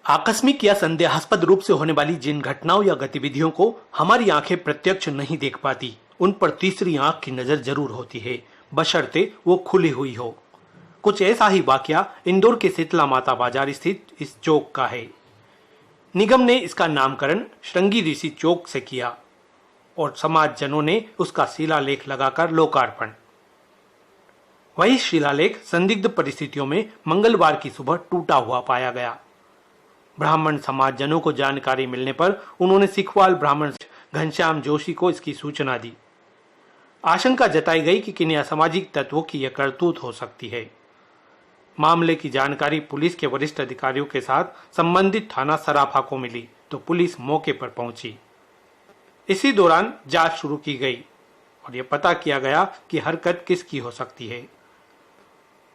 आकस्मिक या संदेहास्पद रूप से होने वाली जिन घटनाओं या गतिविधियों को हमारी आंखें प्रत्यक्ष नहीं देख पाती, उन पर तीसरी आंख की नजर जरूर होती है, बशर्ते वो खुली हुई हो। कुछ ऐसा ही वाकया इंदौर के शीतला माता बाजार स्थित इस चौक का है। निगम ने इसका नामकरण श्रृंगी ऋषि चौक से किया और समाजजनों ने उसका शिलालेख लगाकर लोकार्पण। वही शिलालेख संदिग्ध परिस्थितियों में मंगलवार की सुबह टूटा हुआ पाया गया। ब्राह्मण समाजजनों को जानकारी मिलने पर उन्होंने सिखवाल ब्राह्मण घनश्याम जोशी को इसकी सूचना दी। आशंका जताई गई कि किन्हीं असामाजिक तत्वों की यह करतूत हो सकती है। मामले की जानकारी पुलिस के वरिष्ठ अधिकारियों के साथ संबंधित थाना सराफा को मिली तो पुलिस मौके पर पहुंची। इसी दौरान जांच शुरू की गई और यह पता किया गया कि हरकत किसकी हो सकती है।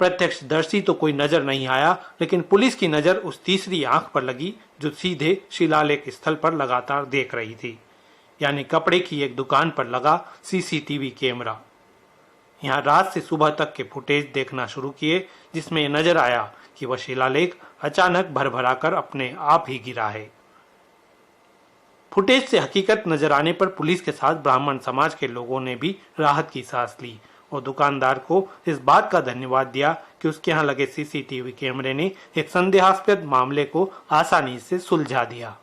प्रत्यक्षदर्शी तो कोई नजर नहीं आया, लेकिन पुलिस की नजर उस तीसरी आंख पर लगी जो सीधे शिलालेख स्थल पर लगातार देख रही थी, यानी कपड़े की एक दुकान पर लगा सीसीटीवी कैमरा। यहाँ रात से सुबह तक के फुटेज देखना शुरू किए, जिसमें यह नजर आया कि वह शिलालेख अचानक भरभराकर अपने आप ही गिरा है। फुटेज से हकीकत नजर आने पर पुलिस के साथ ब्राह्मण समाज के लोगों ने भी राहत की सांस ली और दुकानदार को इस बात का धन्यवाद दिया कि उसके यहाँ लगे सीसीटीवी कैमरे ने एक संदेहास्पद मामले को आसानी से सुलझा दिया।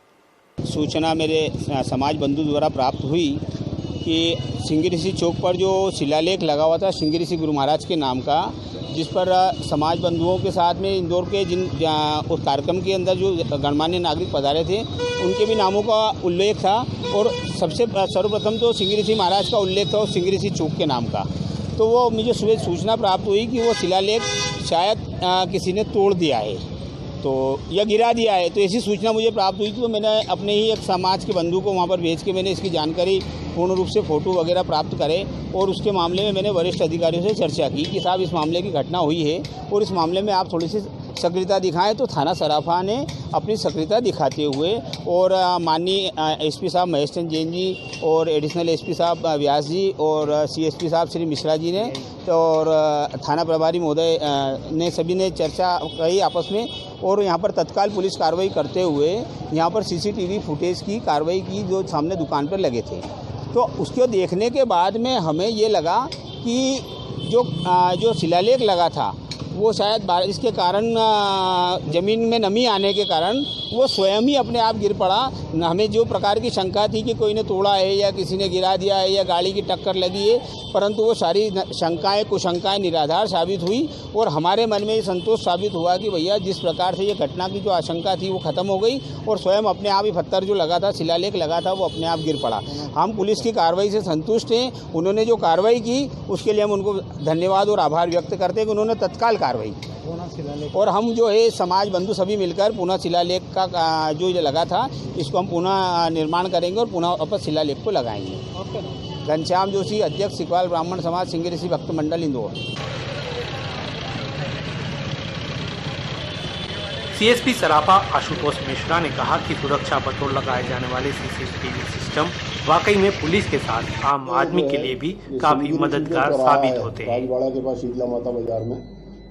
सूचना मेरे समाज बंधु द्वारा प्राप्त हुई कि श्रृंगी ऋषि चौक पर जो शिलालेख लगा हुआ था श्रृंगी ऋषि गुरु महाराज के नाम का, जिस पर समाज बंधुओं के साथ में इंदौर के उस कार्यक्रम के अंदर जो गणमान्य नागरिक पधारे थे उनके भी नामों का उल्लेख था और सबसे सर्वप्रथम तो श्रृंगी ऋषि महाराज का उल्लेख था और श्रृंगी ऋषि चौक के नाम का। तो वो मुझे सुबह सूचना प्राप्त हुई कि वो शिलालेख शायद किसी ने तोड़ दिया है तो या गिरा दिया है। तो ऐसी सूचना मुझे प्राप्त हुई तो मैंने अपने ही एक समाज के बंधु को वहाँ पर भेज के मैंने इसकी जानकारी पूर्ण रूप से फ़ोटो वगैरह प्राप्त करे और उसके मामले में मैंने वरिष्ठ अधिकारियों से चर्चा की कि साहब इस मामले की घटना हुई है और इस मामले में आप थोड़ी सी सक्रियता दिखाएं। तो थाना सराफा ने अपनी सक्रियता दिखाते हुए और माननीय एसपी साहब महेश चंद जैन जी और एडिशनल एसपी साहब व्यास जी और सीएसपी साहब श्री मिश्रा जी ने और थाना प्रभारी महोदय ने सभी ने चर्चा करी आपस में और यहाँ पर तत्काल पुलिस कार्रवाई करते हुए यहाँ पर सीसीटीवी फुटेज की कार्रवाई की जो सामने दुकान पर लगे थे। तो उसको देखने के बाद में हमें ये लगा कि जो शिलालेख लगा था वो शायद बारिश के कारण ज़मीन में नमी आने के कारण वो स्वयं ही अपने आप गिर पड़ा। हमें जो प्रकार की शंका थी कि कोई ने तोड़ा है या किसी ने गिरा दिया है या गाड़ी की टक्कर लगी है, परंतु वो सारी शंकाएं कुशंकाएं निराधार साबित हुई और हमारे मन में ये संतोष साबित हुआ कि भैया जिस प्रकार से ये घटना की जो आशंका थी वो ख़त्म हो गई और स्वयं अपने आप ही पत्थर जो लगा था शिलालेख लगा था वो अपने आप गिर पड़ा। हम पुलिस की कार्रवाई से संतुष्ट हैं। उन्होंने जो कार्रवाई की उसके लिए हम उनको धन्यवाद और आभार व्यक्त करते हैं कि उन्होंने तत्काल कार्रवाई और हम जो है समाज बंधु सभी मिलकर पुनः शिलालेख का जो लगा था इसको हम पुनः निर्माण करेंगे और पुनः वापस शिलालेख को लगाएंगे। घनश्याम जोशी, अध्यक्ष सिखवाल ब्राह्मण समाज श्रृंगी ऋषि भक्त मंडल इंदौर। सीएसपी सराफा आशुतोष मिश्रा ने कहा कि सुरक्षा बतौर लगाए जाने वाले सीसीटीवी सिस्टम वाकई में पुलिस के साथ आम आदमी के लिए भी काफी मददगार साबित होते हैं। राजवाड़ा के पास शीतला माता बाजार में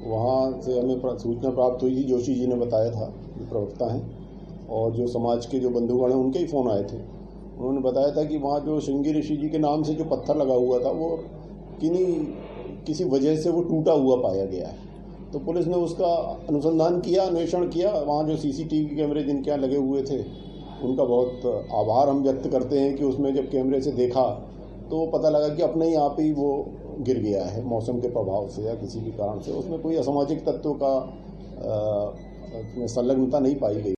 वहाँ से हमें सूचना प्राप्त हुई थी, जोशी जी ने बताया था, जो प्रवक्ता हैं और जो समाज के जो बंधुगण हैं उनके ही फ़ोन आए थे। उन्होंने बताया था कि वहाँ जो श्रृंगी ऋषि जी के नाम से जो पत्थर लगा हुआ था वो किसी वजह से वो टूटा हुआ पाया गया है। तो पुलिस ने उसका अनुसंधान किया, अन्वेषण किया। वहाँ जो सीसीटीवी कैमरे जिनके यहाँ लगे हुए थे उनका बहुत आभार हम व्यक्त करते हैं कि उसमें जब कैमरे से देखा तो पता लगा कि अपने ही आप ही वो गिर गया है मौसम के प्रभाव से या किसी भी कारण से। उसमें कोई असामाजिक तत्व का संलग्नता नहीं पाई गई।